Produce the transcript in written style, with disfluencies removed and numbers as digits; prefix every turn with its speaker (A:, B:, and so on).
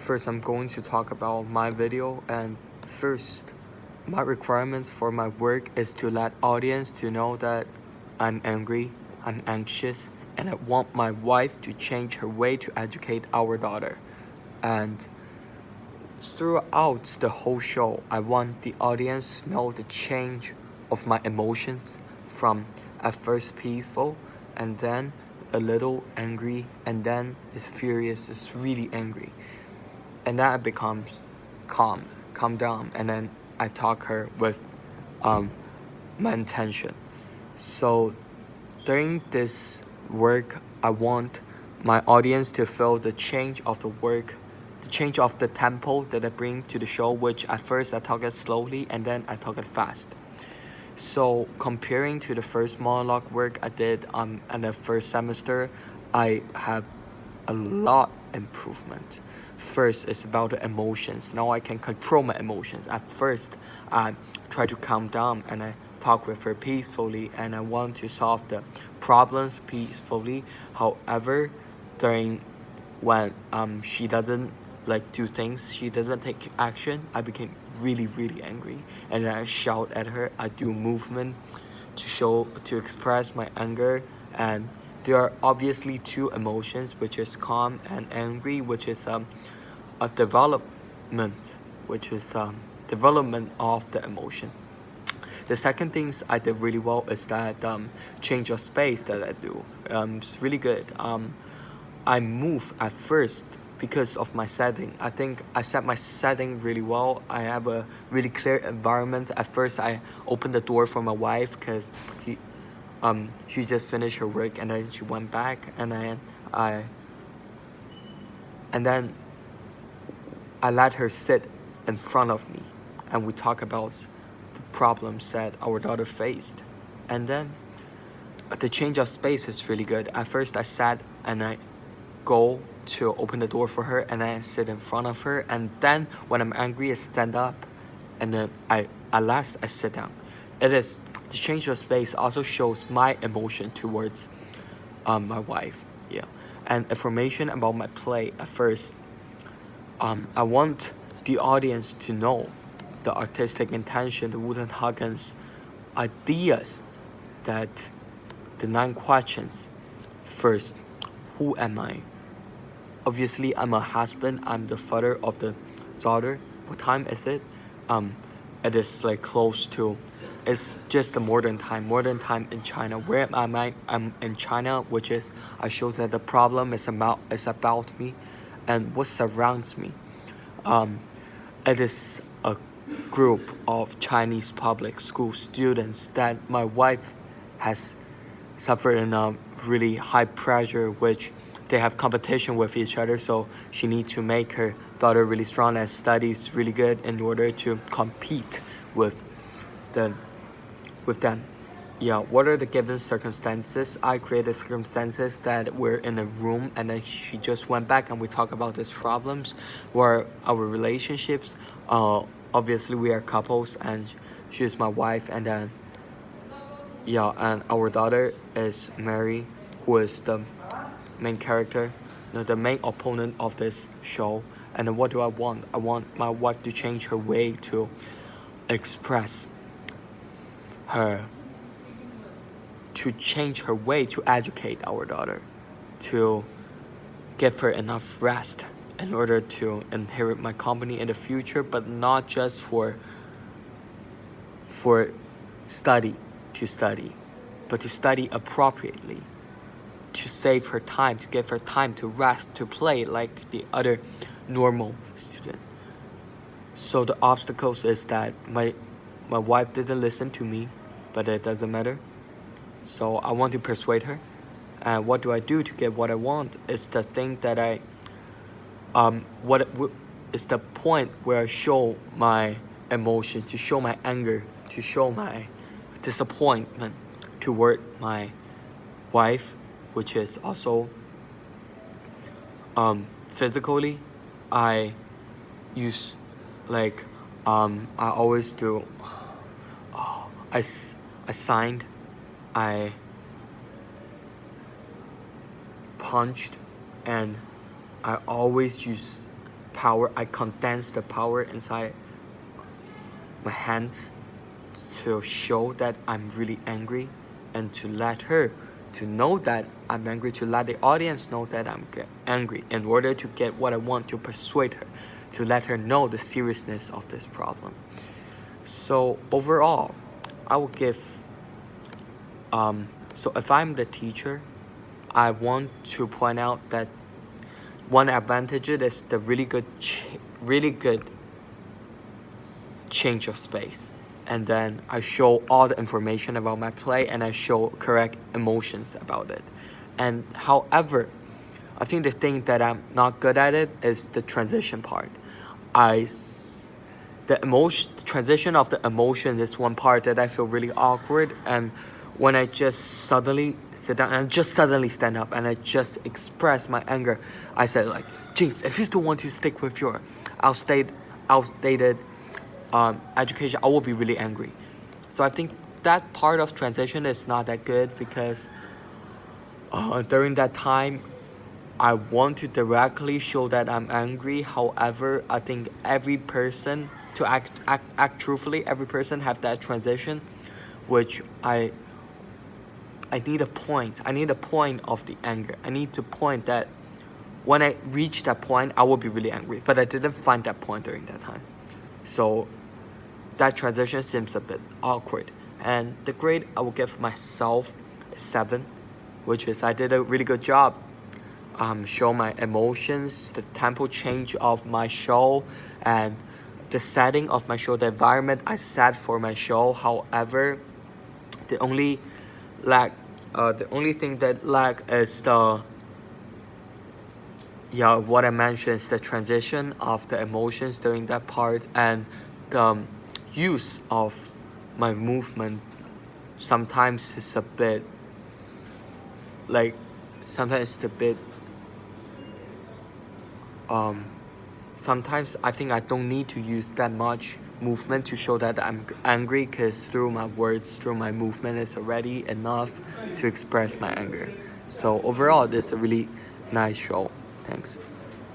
A: first I'm going to talk about my video, and first my requirements for my work is to let audience to know that I'm angry, I'm anxious, and I want my wife to change her way to educate our daughter. And throughout the whole show, I want the audience to know the change of my emotions from at first peaceful and then a little angry and then it's furious, it's really angry. And then I becomes calm down, and then I talk her with my intention. So during this work, I want my audience to feel the change of the work, the change of the tempo that I bring to the show, which at first I talk it slowly and then I talk it fast. So comparing to the first monologue work I did in the first semester, I have a lot improvement. First, it's about the emotions. Now I can control my emotions. At first, I try to calm down and I talk with her peacefully and I want to solve the problems peacefully. However, during when she doesn't do things, she doesn't take action, I became really angry and I shout at her. I do movement to express my anger, and there are obviously two emotions, which is calm and angry, which is a development, which is development of the emotion. The second things I did really well is that change of space that I do. It's really good. I move at first because of my setting. I think I set my setting really well. I have a really clear environment. At first, I opened the door for my wife because she just finished her work and then she went back, and then I let her sit in front of me, and we talk about the problems that our daughter faced, and then the change of space is really good. At first, I sat and I go to open the door for her, and then I sit in front of her, and then when I'm angry, I stand up, and then at last I sit down. It is the change of space also shows my emotion towards my wife, yeah. And information about my play. At first, I want the audience to know the artistic intention, the Wooten Huggins ideas, that the 9 questions. First, who am I? Obviously, I'm a husband. I'm the father of the daughter. What time is it? It is close to. It's just the modern time. Modern time in China. Where am I? I'm in China, which is I shows that the problem is about me, and what surrounds me. It is a group of Chinese public school students that my wife has suffered in a really high pressure, which they have competition with each other, so she needs to make her daughter really strong and studies really good in order to compete with them. Yeah, what are the given circumstances? I created circumstances that we're in a room and then she just went back and we talk about these problems, where our relationships, obviously we are couples and she's my wife, and then yeah, and our daughter is Mary, who is the main character, the main opponent of this show. And then what do I want? I want my wife to change her way to express her, to change her way to educate our daughter, to give her enough rest in order to inherit my company in the future, but not just for study, but to study appropriately, to save her time, to give her time to rest, to play like the other normal student. So the obstacles is that my wife didn't listen to me, but it doesn't matter. So I want to persuade her. And what do I do to get what I want? Is the thing that is the point where I show my emotions, to show my anger, to show my disappointment toward my wife, which is also physically. I use I always do. I signed, I punched, and I always use power. I condense the power inside my hands to show that I'm really angry, and to let her to know that I'm angry, to let the audience know that I'm angry, in order to get what I want, to persuade her, to let her know the seriousness of this problem. So overall, I will give, so if I'm the teacher, I want to point out that one advantage is the really good change of space. And then I show all the information about my play, and I show correct emotions about it. And however, I think the thing that I'm not good at it is the transition part. The transition of the emotion is one part that I feel really awkward. And when I just suddenly sit down and just suddenly stand up and I just express my anger, I said like, James, if you still want to stick with your outdated education, I will be really angry. So I think that part of transition is not that good, because during that time, I want to directly show that I'm angry. However, I think every person, to act truthfully, every person have that transition, which I need a point. I need a point of the anger. I need to point that when I reach that point, I will be really angry. But I didn't find that point during that time. So that transition seems a bit awkward. And the grade I will give myself is 7, which is I did a really good job. Show my emotions, the tempo change of my show, and the setting of my show, the environment I set for my show. However, the only thing that lack is what I mentioned is the transition of the emotions during that part, and the use of my movement sometimes is a bit sometimes I think I don't need to use that much movement to show that I'm angry, because through my words, through my movement is already enough to express my anger. So overall, this is a really nice show. Thanks.